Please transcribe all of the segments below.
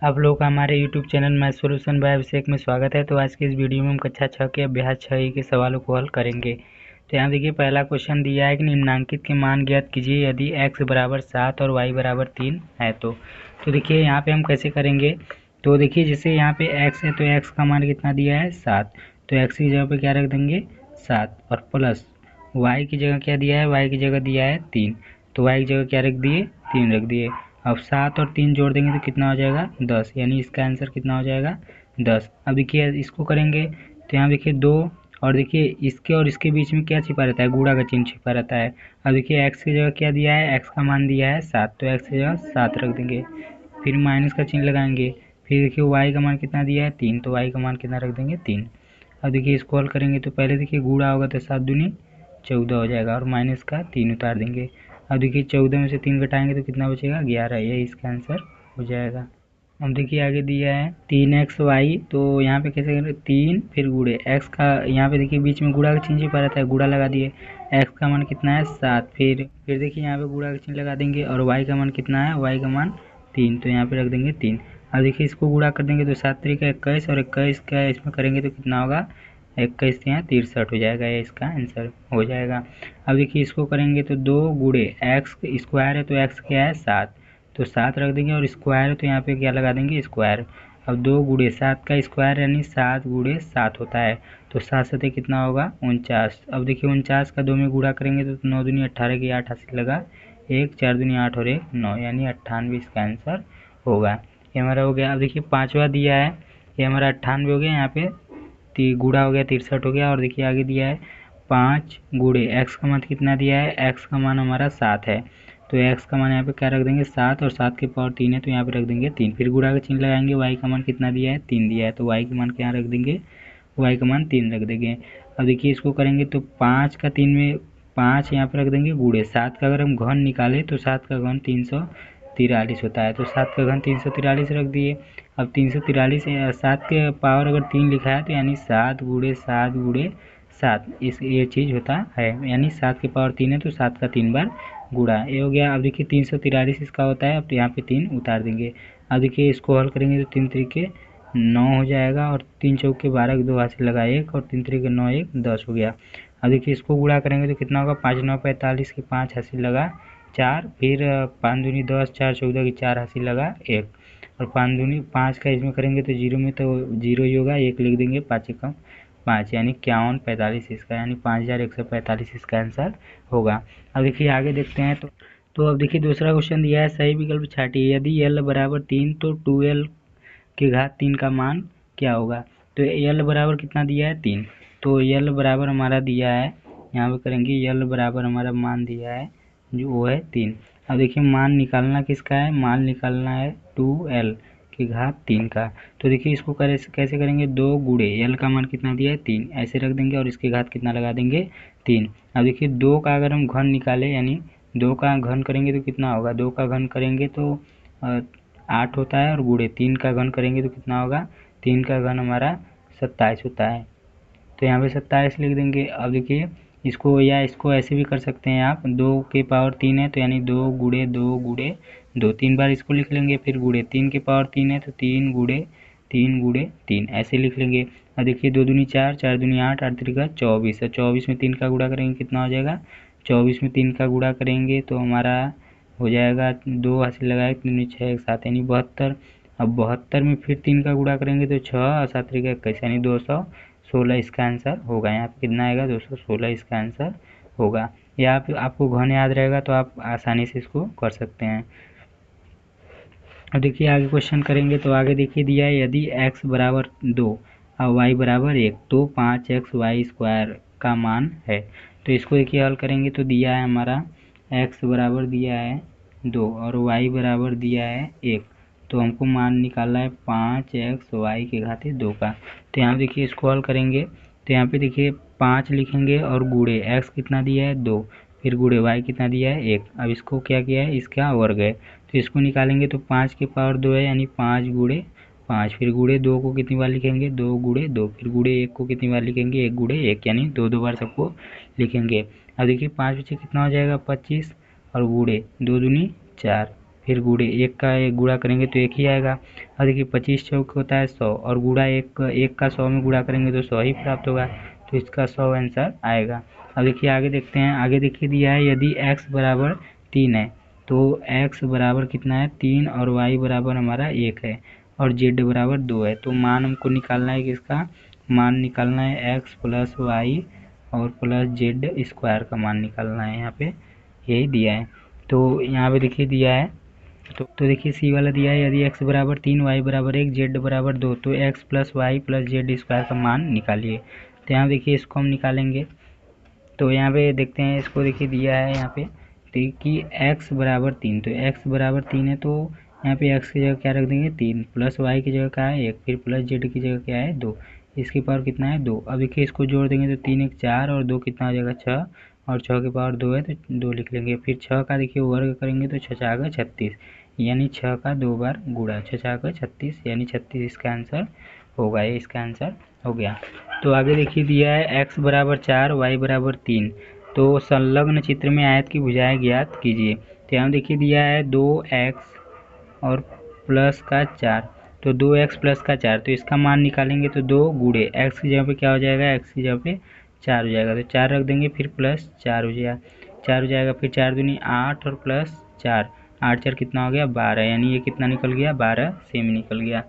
आप लोग का हमारे YouTube channel math solution by Abhishek में स्वागत है। तो आज की इस वीडियो में हम कक्षा 6 के अभ्यास 6 के सवालों को हल करेंगे। तो यहाँ देखिए पहला क्वेश्चन दिया है कि निम्नांकित के मान ज्ञात कीजिए यदि x बराबर 7 और y बराबर 3 है। तो देखिए यहाँ पे हम कैसे करेंगे। तो देखिए जैसे यहाँ पे x है तो x का मान कितना दिया है 7, तो x की जगह पे क्या रख देंगे 7 और प्लस y की जगह क्या दिया है, y की जगह दिया है 3, तो y की जगह क्या रख दिए 3 रख दिए। अब 7 और 3 जोड़ देंगे तो कितना हो जाएगा 10, यानी इसका आंसर कितना हो जाएगा 10। अब देखिए इसको करेंगे तो यहाँ देखिए 2 और देखिए इसके और इसके बीच में क्या छिपा रहता है, गुणा का चिन्ह छिपा रहता है। अब देखिए x की जगह क्या दिया है, x का मान दिया है 7, तो x की जगह 7 रख देंगे, फिर माइनस का चिन्ह लगाएंगे। फिर देखिए y का मान कितना दिया है 3, तो y का मान कितना रख देंगे 3। अब देखिए इसको हल करेंगे तो पहले देखिए गुणा होगा तो 7 दूनी 14 हो जाएगा और माइनस का 3 उतार देंगे। अब देखिए 14 में से 3 घटाएंगे तो कितना बचेगा 11, यही इसका आंसर हो जाएगा। अब देखिए आगे दिया है 3xy, तो यहाँ पे कैसे करें 3 फिर गुणे x का, यहाँ पे देखिए बीच में गुणा का चिन्ह छिपा रहता है, गुणा लगा दिए। x का मान कितना है 7, फिर देखिए यहाँ पे गुणा का चिन्ह लगा देंगे और y का मान कितना है, y का मान 3, तो यहाँ पे रख देंगे 3। अब देखिए इसको गुणा कर देंगे तो 7 3 का 21 और 21 का इसमें करेंगे तो कितना होगा 21 यहाँ 63 हो जाएगा, ये इसका आंसर हो जाएगा। अब देखिए इसको करेंगे तो 2 गुणे एक्स स्क्वायर है तो एक्स क्या है 7, तो 7 रख देंगे और स्क्वायर है तो यहाँ पे क्या लगा देंगे स्क्वायर। अब 2 गुणे 7 का स्क्वायर यानी 7 गुणे 7 होता है, तो 7 सतह कितना होगा 49। अब देखिए 49 का 2 में गुणा करेंगे तो 9 दूनी 18 की 8 हासिल लगा, 1 4 दूनी 8 और 1 9, यानी 98 इसका आंसर होगा। ये हमारा हो गया। अब देखिए पाँचवा दिया है, ये हमारा 98 हो गया, यहाँ पे गुणा हो गया 63 हो गया। और देखिए आगे दिया है 5 गुणे एक्स का मान कितना दिया है, एक्स का मान हमारा 7 है, तो एक्स का मान यहाँ पे क्या रख देंगे 7 और 7 के पावर 3 है तो यहाँ पे रख देंगे 3। फिर गुणा का चिन्ह लगाएंगे, वाई का मान कितना दिया है 3 दिया है, तो वाई का मान क्या रख देंगे, वाई का मान 3 रख देंगे। अब देखिए इसको करेंगे तो 5 का 3 में 5 यहाँ पे रख देंगे गुणे 7 का अगर हम घन निकालें तो 7 का घन 343 होता है, तो 7 का घन 343 रख दिए। अब 343 7 के पावर अगर 3 लिखा है तो यानी 7 गुणे 7 गुणे 7 इस ये चीज़ होता है, यानी 7 के पावर 3 है तो 7 का 3 बार गुणा, ये हो गया। अब देखिए 343 इसका होता है, अब यहाँ पे 3 उतार देंगे। अब देखिए इसको हल करेंगे तो 3 3 के 9 हो जाएगा और 3 चौक के 12 के 2 हासिल लगा 1 और 3 3 के 9 1 10 हो गया। अब देखिए इसको गुणा करेंगे तो कितना होगा 5 9 45 के 5 हासिल लगा 4, फिर 5 दूनी 10 4 14 की 4 हासिल लगा 1 और 5 दूनी 5 का इसमें करेंगे तो जीरो में तो जीरो ही होगा, 1 लिख देंगे 5 कम 5, यानी 51 45 इसका, यानी 5145 इसका आंसर होगा। अब देखिए आगे देखते हैं तो अब देखिए दूसरा क्वेश्चन दिया है सही विकल्प छाटिए यदि l बराबर 3 तो 2l की घात 3 का मान क्या होगा। तो l बराबर कितना दिया है 3, तो l बराबर हमारा दिया है, यहाँ पे करेंगे l बराबर हमारा मान दिया है जो वो है 3। अब देखिए मान निकालना किसका है, मान निकालना है 2l की घात 3 का। तो देखिए इसको कैसे करेंगे 2 गुणे l का मान कितना दिया है 3, ऐसे रख देंगे और इसकी घात कितना लगा देंगे 3। अब देखिए 2 का अगर हम घन निकालें यानी 2 का घन करेंगे तो कितना होगा, 2 का घन करेंगे तो 8 होता है और गुणे 3 का घन करेंगे तो कितना होगा, 3 का घन हमारा 27 होता है, तो यहाँ पे 27 लिख देंगे। अब देखिए इसको या इसको ऐसे भी कर सकते हैं आप, 2 के पावर 3 है तो यानी 2 गुणे 2 गुणे 2, 3 बार इसको लिख लेंगे, फिर गुणे 3 के पावर 3 है तो 3 गुणे 3 गुणे 3 ऐसे लिख लेंगे। अब देखिए 2 दूनी 4 4 दूनी 8 8 3 का 24 है, 24 में 3 का गुणा करेंगे कितना हो जाएगा, 24 में 3 का गुणा करेंगे तो हमारा हो जाएगा 2 हासिल लगाए 3 6 1 7 यानी 72। अब 72 में फिर 3 का गुणा करेंगे तो 6 और 7 3 का 21 यानी 216 इसका आंसर होगा। यहाँ पे कितना आएगा 216 इसका आंसर होगा। या आपको घन याद रहेगा तो आप आसानी से इसको कर सकते हैं। अब देखिए आगे क्वेश्चन करेंगे तो आगे देखिए दिया है यदि x बराबर 2 और y बराबर 1 तो 5xy स्क्वायर का मान है। तो इसको देखिए हल करेंगे तो दिया है हमारा x बराबर दिया है 2 और y बराबर दिया है 1, तो हमको मान निकालना है 5xy के घाते 2 का। तो यहाँ देखिए इसको हल करेंगे तो यहाँ पे देखिए 5 लिखेंगे और गुणे x कितना दिया है 2, फिर गुणे y कितना दिया है 1। अब इसको क्या किया है इसका वर्ग है, तो इसको निकालेंगे तो 5 के पावर 2 है यानी 5 गुणे 5, फिर गुणे 2 को कितनी बार लिखेंगे 2 गुणे 2, फिर गुणे 1 को कितनी बार लिखेंगे 1 गुणे 1, यानी 2 2 बार सबको लिखेंगे। अब देखिए 5 बचे कितना हो जाएगा 25 और गुणे 2 दूनी 4, फिर गुड़े 1 का 1 गुणा करेंगे तो 1 ही आएगा। अब देखिए 25 चौक होता है 100 और गुणा 1 का 100 में गुणा करेंगे तो 100 ही प्राप्त होगा, तो इसका 100 आंसर आएगा। अब देखिए आगे देखते हैं, आगे देखिए दिया है यदि x बराबर 3 है तो x बराबर कितना है 3 और y बराबर हमारा 1 है और z बराबर 2 है। तो मान हमको निकालना है, किसका मान निकालना है, x प्लस वाई और प्लस जेड स्क्वायर का मान निकालना है। यहाँ पे यही दिया है, तो यहाँ पे देखिए दिया है, तो देखिए सी वाला दिया है यदि x बराबर 3 y बराबर 1 z बराबर 2 तो x plus y plus z square का मान निकालिए। तो यहाँ देखिए इसको हम निकालेंगे, तो यहाँ पे देखते हैं, इसको देखिए दिया है यहाँ पे कि x बराबर 3, तो x बराबर 3 है तो यहाँ पे x की जगह क्या रख देंगे 3, प्लस y की जगह क्या है 1, फिर प्लस z की जगह क्या है 2, इसकी पावर कितना है 2। अब देखिए इसको जोड़ देंगे तो 3 1 4 और 2 कितना हो जाएगा 6 और 6 की पावर 2 है तो 2 लिख लेंगे। फिर 6 का देखिए वर्ग करेंगे तो 6 6 36, यानी 6 का 2 बार गुणा, 6 6 36 यानी 36 इसका आंसर होगा, ये इसका आंसर हो गया। तो आगे देखिए दिया है x बराबर 4 y बराबर 3, तो संलग्न चित्र में आयत की भुजाएं ज्ञात कीजिए। तो यहाँ देखिए दिया है 2x और प्लस का 4, तो 2x प्लस का 4, तो इसका मान निकालेंगे तो 2 गुणे x की जगह पे क्या हो जाएगा, x की जगह पे 4 हो जाएगा, तो 4 रख देंगे, फिर प्लस 4 हो जाएगा, 4 हो जाएगा, फिर 4 दूनी 8 और प्लस 4, 8 4 कितना हो गया 12, यानी ये कितना निकल गया 12 सेमी निकल गया।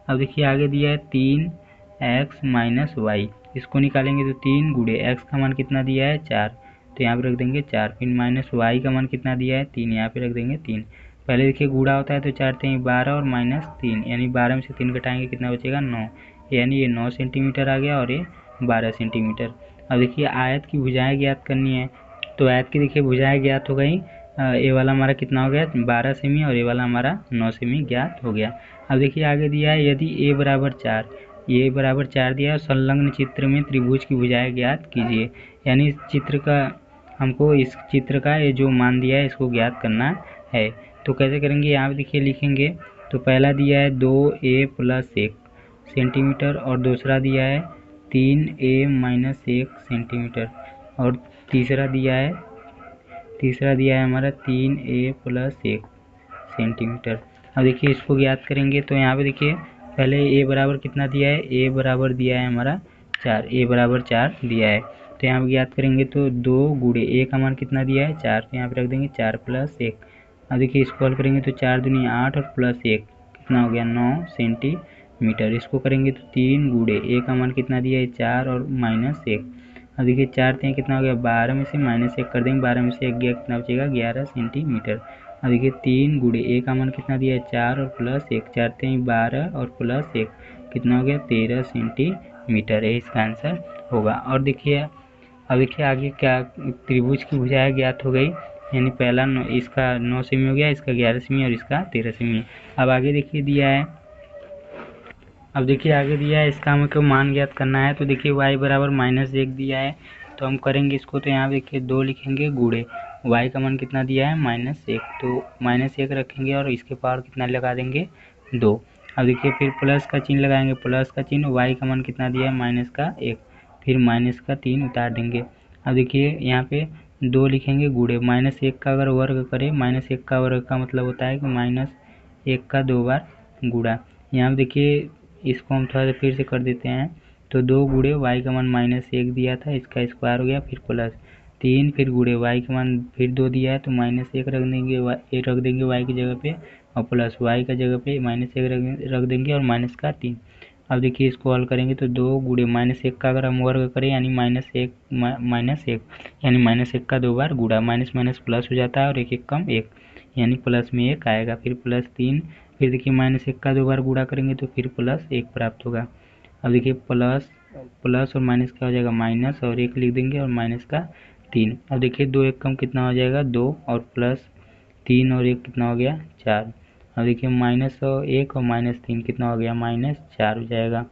अब देखिए आगे दिया है 3x माइनस वाई, इसको निकालेंगे तो 3 गुणे x का मान कितना दिया है 4, तो यहाँ पे रख देंगे 4, फिर माइनस वाई का मान कितना दिया है 3, यहाँ पे रख देंगे 3। पहले देखिए गुणा होता है तो 4 3 12 और माइनस 3, यानी 12 में से 3 घटाएंगे कितना बचेगा 9, यानी ये 9 सेंटीमीटर आ गया और ये 12 सेंटीमीटर। अब देखिए आयत की भुजाएं ज्ञात करनी है, तो आयत की देखिए भुजाएं ज्ञात हो गई, ये वाला हमारा कितना हो गया 12 सेमी और ये वाला हमारा 9 सेमी ज्ञात हो गया। अब देखिए आगे दिया है यदि a बराबर 4, ये बराबर 4 दिया है, संलग्न चित्र में त्रिभुज की भुजाएं ज्ञात कीजिए, यानी चित्र का हमको इस चित्र का ये जो मान दिया है इसको ज्ञात करना है। तो कैसे करेंगे, यहाँ पे देखिए लिखेंगे, तो पहला दिया है 2a प्लस 1 सेंटीमीटर और दूसरा दिया है 3a माइनस 1 सेंटीमीटर और तीसरा दिया है हमारा 3a प्लस 1 सेंटीमीटर। अब देखिए इसको ज्ञात करेंगे, तो यहाँ पे देखिए पहले a बराबर कितना दिया है, a बराबर दिया है हमारा 4, a बराबर 4 दिया है, तो यहाँ पे ज्ञात करेंगे तो 2 गुणे a का मान कितना दिया है 4, तो यहाँ पे रख देंगे 4 प्लस 1। अब देखिए इसको हल करेंगे तो 4 दूनी 8 और प्लस 1 कितना हो गया 9 सेंटीमीटर। इसको करेंगे तो 3 गुणे a का मान कितना दिया है 4 और माइनस 1। अब देखिए 4 3 कितना हो गया 12 में से माइनस 1 कर देंगे, 12 में से 1 गया कितना बचेगा 11 सेंटीमीटर। अब देखिए 3 गुणे a का मान कितना दिया है 4 और प्लस 1, 4 3 12 और प्लस 1 कितना हो गया 13 सेंटीमीटर, है इसका आंसर होगा। और देखिए अब देखिए आगे क्या, त्रिभुज की भुजाएं ज्ञात हो गई, यानी पहला इसका 9 सेमी हो गया, इसका 11 सेमी और इसका 13 सेमी। अब आगे देखिए दिया है, इसका हमको मान ज्ञात करना है, तो देखिए y बराबर माइनस 1 दिया है, तो हम करेंगे इसको, तो यहाँ देखिए 2 लिखेंगे गुणे y का मान कितना दिया है माइनस 1, तो माइनस 1 रखेंगे और इसके पावर कितना लगा देंगे 2। अब देखिए फिर प्लस का चिन्ह लगाएंगे, प्लस का चिन्ह, y का मान कितना दिया है माइनस का 1, फिर माइनस का 3 उतार देंगे। अब देखिए यहाँ पे 2 लिखेंगे गुणे माइनस 1 का अगर वर्ग करें, माइनस 1 का वर्ग का मतलब होता है कि माइनस 1 का 2 बार गुणा। यहाँ देखिए इसको हम थोड़ा सा फिर से कर देते हैं, तो 2 गुणे वाई का मान माइनस 1 दिया था, इसका स्क्वायर हो गया, फिर प्लस 3, फिर गुणे वाई का मान फिर 2 दिया है तो माइनस 1 रख देंगे, रख देंगे वाई की जगह पे और प्लस वाई का जगह पे माइनस 1 रख देंगे और माइनस का 3। अब देखिए इसको हल करेंगे तो 2 गुणे माइनस 1 का अगर हम वर्ग करें यानी माइनस 1 यानी माइनस 1 का 2 बार गुणा, माइनस माइनस प्लस हो जाता है और 1 1 कम 1, यानी प्लस में 1 आएगा, फिर प्लस 3, फिर देखिए माइनस 1 का 2 बार गुणा करेंगे तो फिर प्लस 1 प्राप्त होगा। अब देखिए प्लस और माइनस क्या हो जाएगा माइनस और 1 लिख देंगे और माइनस का 3। अब देखिए 2 1 कम कितना हो जाएगा 2 और प्लस 3 और 1 कितना हो गया 4। अब देखिए माइनस और 1 और माइनस 3 कितना हो गया माइनस 4 हो जाएगा।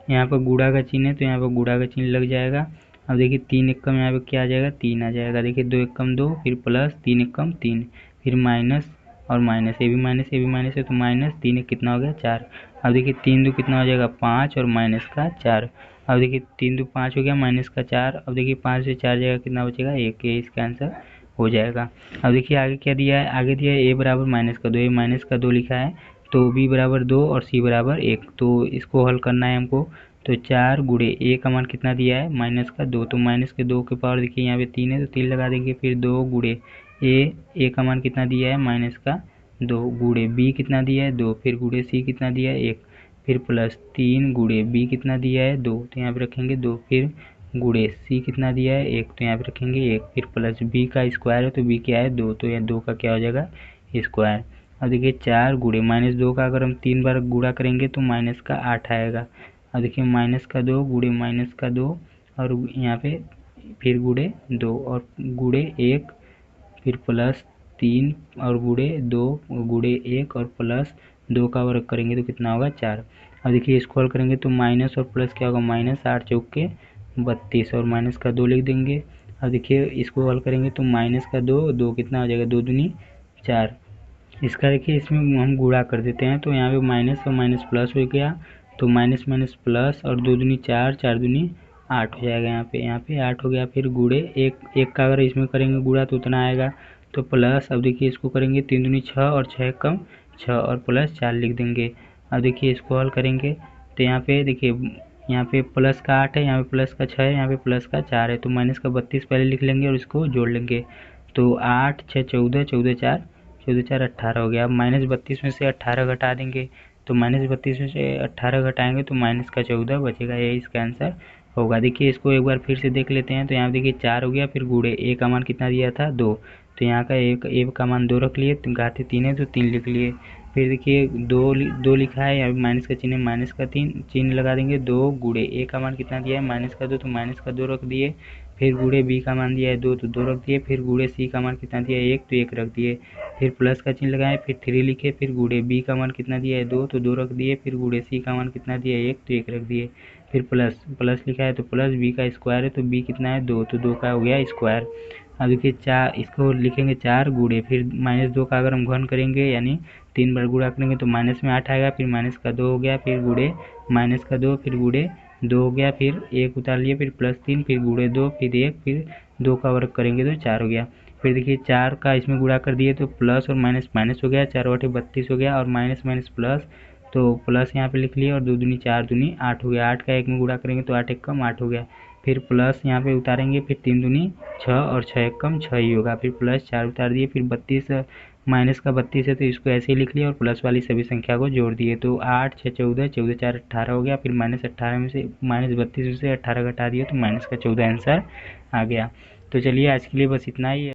यहाँ पर गुणा का चिन्ह है तो यहाँ पर गुणा का चिन्ह लग जाएगा। अब देखिए 3 1 कम यहाँ पे क्या आ जाएगा 3 आ जाएगा। देखिए 2 1 कम 2, फिर प्लस 3 1 कम 3, फिर माइनस और माइनस, ये भी माइनस है तो माइनस 3 1 कितना हो गया 4। अब देखिए 3 2 कितना हो जाएगा 5 और माइनस का 4। अब देखिए 3 2 5 हो गया माइनस का 4। अब देखिए 5 से 4 जाएगा कितना बचेगा 1, ये इसका आंसर हो जाएगा। अब देखिए आगे क्या दिया है, आगे दिया है ए बराबर माइनस का 2, ए माइनस का 2 लिखा है, तो बी बराबर 2 और सी बराबर 1, तो इसको हल करना है हमको। तो 4 गुणे ए का मान कितना दिया है माइनस का 2, तो माइनस के 2 के पावर देखिए यहाँ पे 3 है तो 3 लगा देंगे, फिर 2 गुणे ए का मान कितना दिया है माइनस का 2, गुणे बी कितना दिया है 2, फिर गुणे सी कितना दिया है 1, फिर प्लस 3 गुणे बी कितना दिया है 2, तो यहाँ पे रखेंगे 2, फिर गुणे सी कितना दिया है 1, तो यहाँ पे रखेंगे 1, फिर प्लस बी का स्क्वायर है तो बी क्या है 2, तो यहाँ 2 का क्या हो जाएगा स्क्वायर। अब देखिए 4 गुणे माइनस 2 का अगर हम 3 बार गुणा करेंगे तो माइनस का 8 आएगा। अब देखिए माइनस का 2 गुणे माइनस का 2 और यहाँ पे फिर गुणे 2 और गुणे 1, फिर प्लस 3 और गुणे 2 गुणे 1 और प्लस 2 का वर्ग करेंगे तो कितना होगा 4। अब देखिए इसको हल करेंगे तो माइनस और प्लस क्या होगा माइनस 8 चौक के 32 और माइनस का 2 लिख देंगे। अब देखिए इसको हल करेंगे तो माइनस का 2 कितना हो जाएगा 2 दूनी 4। इसका देखिए इसमें हम गुणा कर देते हैं तो यहाँ पे माइनस और माइनस प्लस हो गया, तो माइनस माइनस प्लस और 2 दूनी 4, 4 दूनी 8 हो जाएगा, यहाँ पे 8 हो गया। फिर गुणे एक का अगर इसमें करेंगे गुणा तो उतना आएगा, तो प्लस अब देखिए इसको करेंगे 3 दूनी 6 और 6 कम 6 और प्लस 4 लिख देंगे। अब देखिए इसको हल करेंगे तो यहाँ पे देखिए यहाँ पे प्लस का 8 है, यहाँ पे प्लस का 6 है, यहाँ पे प्लस का 4 है, तो माइनस का 32 पहले लिख लेंगे और इसको जोड़ लेंगे। तो 8 6 14, 14 4 14 4 18 हो गया। अब माइनस 32 में से 18 घटा देंगे, तो माइनस 32 में से 18 घटाएंगे तो माइनस का 14 बचेगा, यही इसका आंसर होगा। देखिए इसको एक बार फिर से देख लेते हैं, तो यहाँ देखिए 4 हो गया, फिर गुणे ए का मान कितना दिया था 2, तो यहाँ का ए का मान 2 रख लिए, तो घाते 3 है तो 3 लिख लिए। फिर देखिए 2 लिखा है, यहाँ माइनस का चिन्ह माइनस का 3 चिन्ह लगा देंगे। 2 गुणे ए का मान कितना दिया है माइनस का 2, तो माइनस का 2 रख दिए। फिर गुणे बी का मान दिया है 2, तो 2 रख दिए। फिर गुणे सी का मान कितना दिया है 1, तो 1 रख दिए। फिर प्लस का चिन्ह लगाए, फिर 3 लिखे। फिर गुणे बी का मान कितना दिया है 2, तो 2 रख दिए। फिर गुणे सी का मान कितना दिया है 1, तो 1 रख दिए। फिर प्लस लिखा है तो प्लस बी का स्क्वायर है, तो बी कितना है 2, तो 2 का हो गया स्क्वायर। अब देखिए 4 इसको लिखेंगे 4 गुणे फिर माइनस 2 का अगर हम घन करेंगे यानी 3 बार गुणा करेंगे तो माइनस में 8 आएगा, फिर माइनस का 2 हो गया, फिर गुणे माइनस का 2, फिर गुणे 2 हो गया, फिर 1 उतार लिए, फिर प्लस 3, फिर गुणे 2, फिर 1, फिर 2 का वर्ग करेंगे तो 4 हो गया। फिर देखिए 4 का इसमें गुणा कर दिए तो प्लस और माइनस माइनस हो गया, 4 बटे 32 हो गया, और माइनस माइनस प्लस, तो प्लस यहाँ पे लिख लिए, और 2 दूनी 4 दूनी 8 हो गया। 8 का 1 में गुणा करेंगे तो 8 1 कम 8 हो गया। फिर प्लस यहाँ पे उतारेंगे, फिर 3 दूनी 6 और 6 1 कम 6 ही होगा। फिर प्लस 4 उतार दिए, फिर 32 माइनस का 32 है तो इसको ऐसे ही लिख लिया और प्लस वाली सभी संख्या को जोड़ दिए, तो 8 6 14, 14 4 18 हो गया। फिर माइनस 18 में से माइनस 32 में से 18 घटा दिए तो माइनस का 14 आंसर आ गया। तो चलिए आज के लिए बस इतना ही है।